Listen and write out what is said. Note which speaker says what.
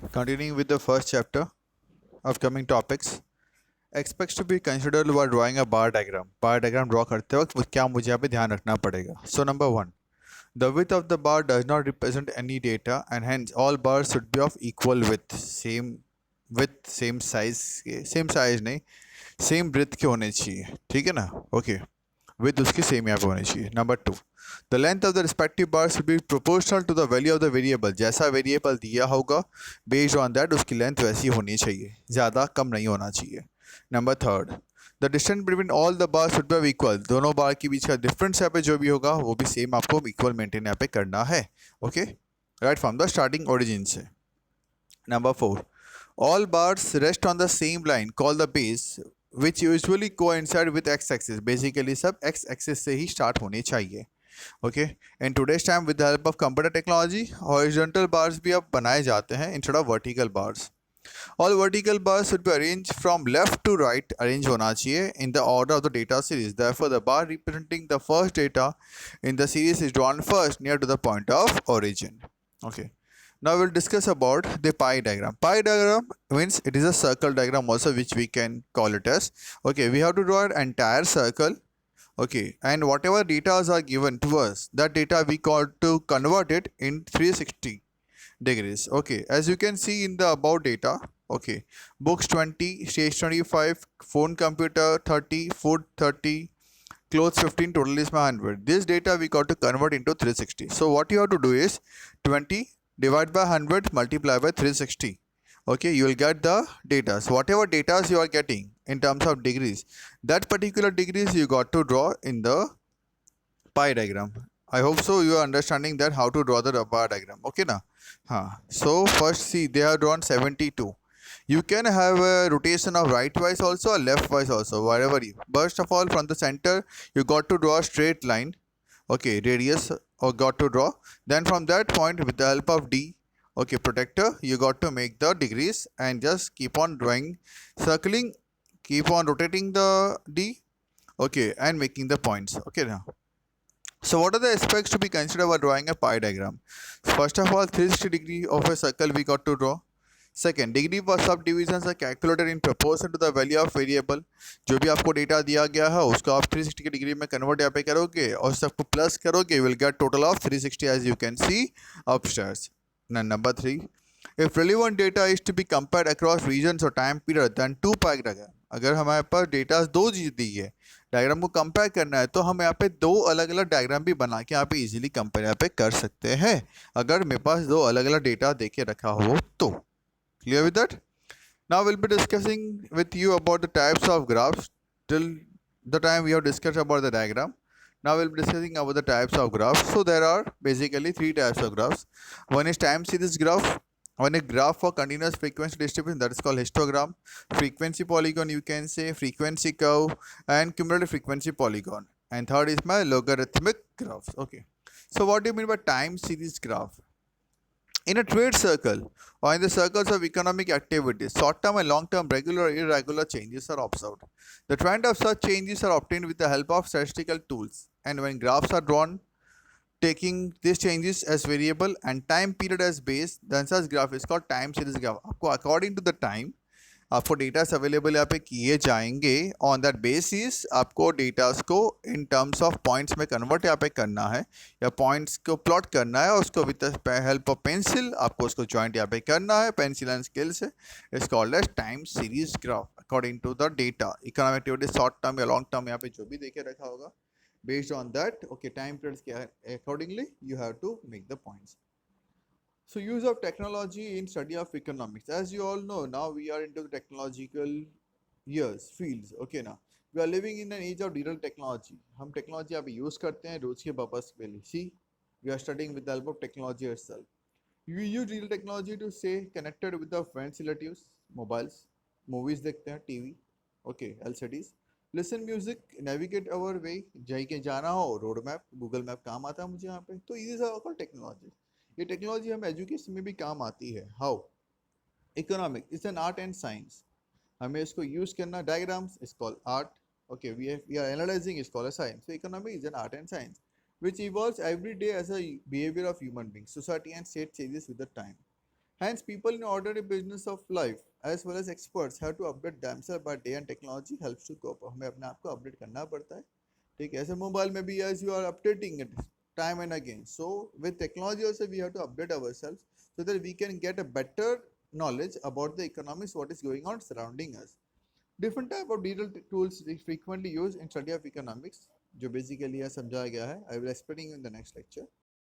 Speaker 1: Continuing with the first chapter, upcoming topics. Expects to be considered while drawing a bar diagram. Bar diagram draw करते वक्त क्या मुझे यहाँ पे ध्यान रखना पड़ेगा? So number one, the width of the bar does not represent any data and hence all bars should be of equal width. Same size same size नहीं, same breadth के होने चाहिए, ठीक है ना? Okay. विद उसकी सेम यहाँ पे होनी चाहिए. Number two, the length of the respective bar should be proportional to the value of the variable. जैसा वेरिएबल दिया होगा बेस्ड ऑन दैट उसकी लेंथ वैसी होनी चाहिए, ज़्यादा कम नहीं होना चाहिए. Number third, the distance between all the bar should be equal. दोनों बार के बीच का डिफरेंस यहाँ पे जो भी होगा वो भी सेम आपको इक्वल मेंटेन यहाँ पे करना है. Okay, right from the starting origin से. Number four, all bars rest on the same line called the base which usually coincide with x axis. Basically सब x axis से ही start होने चाहिए. Okay, in today's time with the help of computer technology horizontal bars भी अब बनाए जाते हैं instead of vertical bars. All vertical bars should be arranged from left to right. Arrange होना चाहिए in the order of the data series. Therefore the bar representing the first data in the series is drawn first near to the point of origin. Okay, now we'll discuss about the pie diagram. Pie diagram means it is a circle diagram also, which we can call it as. Okay, we have to draw an entire circle. Okay, and whatever data are given to us, that data we call to convert it in 360 degrees. Okay, as you can see in the above data. Okay, books 20, stationery 5, phone computer 30, food 30, clothes 15, total is 100. This data we got to convert into 360. So what you have to do is 20 divide by 100 multiply by 360. Okay, you will get the data. So whatever data you are getting in terms of degrees, that particular degrees you got to draw in the pie diagram. I hope so you are understanding that how to draw the pie diagram. Okay na? So first see, they have drawn 72. You can have a rotation of right wise also or left wise also, wherever you. First of all, from the center you got to draw a straight line. Okay, radius or got to draw. Then from that point with the help of D, okay, protector, you got to make the degrees and just keep on drawing, circling, keep on rotating the D, okay, and making the points. Okay now. So what are the aspects to be considered while drawing a pie diagram? First of all, 360 degree of a circle we got to draw. Second, degree for subdivision are calculated in proportion to the value of variable. जो भी आपको data दिया गया है उसको आप 360 की degree में कन्वर्ट यहाँ पे करोगे और सबको प्लस करोगे, will get total of 360 as you can see upstairs. Number three, if relevant data is to be compared across regions और time period then to pie diagram. अगर हमारे पास डेटा दो चीज़ दी है, डायग्राम को कंपेयर करना है, तो हम यहाँ पे दो अलग अलग डायग्राम भी बना के यहाँ पे इजीली कंपेयर यहाँ पे कर सकते हैं अगर मेरे पास दो अलग अलग डेटा दे के रखा हो तो. Clear with that? Now we'll be discussing with you about the types of graphs. Till the time we have discussed about the diagram. Now we'll be discussing about the types of graphs. So there are basically three types of graphs. One is time series graph. One is graph for continuous frequency distribution, that is called histogram. Frequency polygon you can say, frequency curve, and cumulative frequency polygon. And third is my logarithmic graphs. Okay. So what do you mean by time series graph? In a trade circle or in the circles of economic activities, short-term and long-term regular or irregular changes are observed. The trend of such changes are obtained with the help of statistical tools, and when graphs are drawn taking these changes as variable and time period as base, then such graph is called time series graph. आपको according to the time आपको datas available यहाँ पे किए जाएंगे. On that basis आपको datas को in terms of points में convert यहाँ पे करना है या पॉइंट्स को प्लॉट करना है और उसको विद हेल्प ऑफ पेंसिल आपको उसको जॉइंट यहाँ पे करना है पेंसिल एंड स्केल से. It's called as time series graph according to the data. Economic activity short term या लॉन्ग टर्म यहाँ पे जो भी देखे रखा होगा based on that, okay, time periods क्या है accordingly you have to make the points. So use of technology in study of economics. As you all know, now we are into the technological years, fields. Okay now, we are living in an age of digital technology. हम technology अभी use करते हैं रोज के purpose के लिए. See, we are studying with the help of technology itself. We use digital technology to stay connected with our friends, relatives, mobiles, movies देखते हैं, TV, okay, LCDs. Listen music, navigate our way. जाई के जाना हो, road map, Google map काम आता है मुझे यहाँ पे. तो these are all टेक्नोलॉजी. ये टेक्नोलॉजी हम एजुकेशन में भी काम आती है. How? Economic is an art and science. हमें इसको यूज करना. Diagrams is called art. Okay, we are analyzing is called a science. So economic is an art and science which evolves every day as a behavior of human beings. Society and state changes with the time. Hence, people in ordinary business of life as well as experts have to update themselves by day, and technology helps to cope. हमें अपने आप को update करना पड़ता है. ठीक है, ऐसे मोबाइल में भी as you are updating it time and again. So with technology also we have to update ourselves so that we can get a better knowledge about the economics, what is going on surrounding us. Different type of digital tools is frequently used in study of economics, जो basically यहाँ समझाया गया है. I will explain you in the next lecture.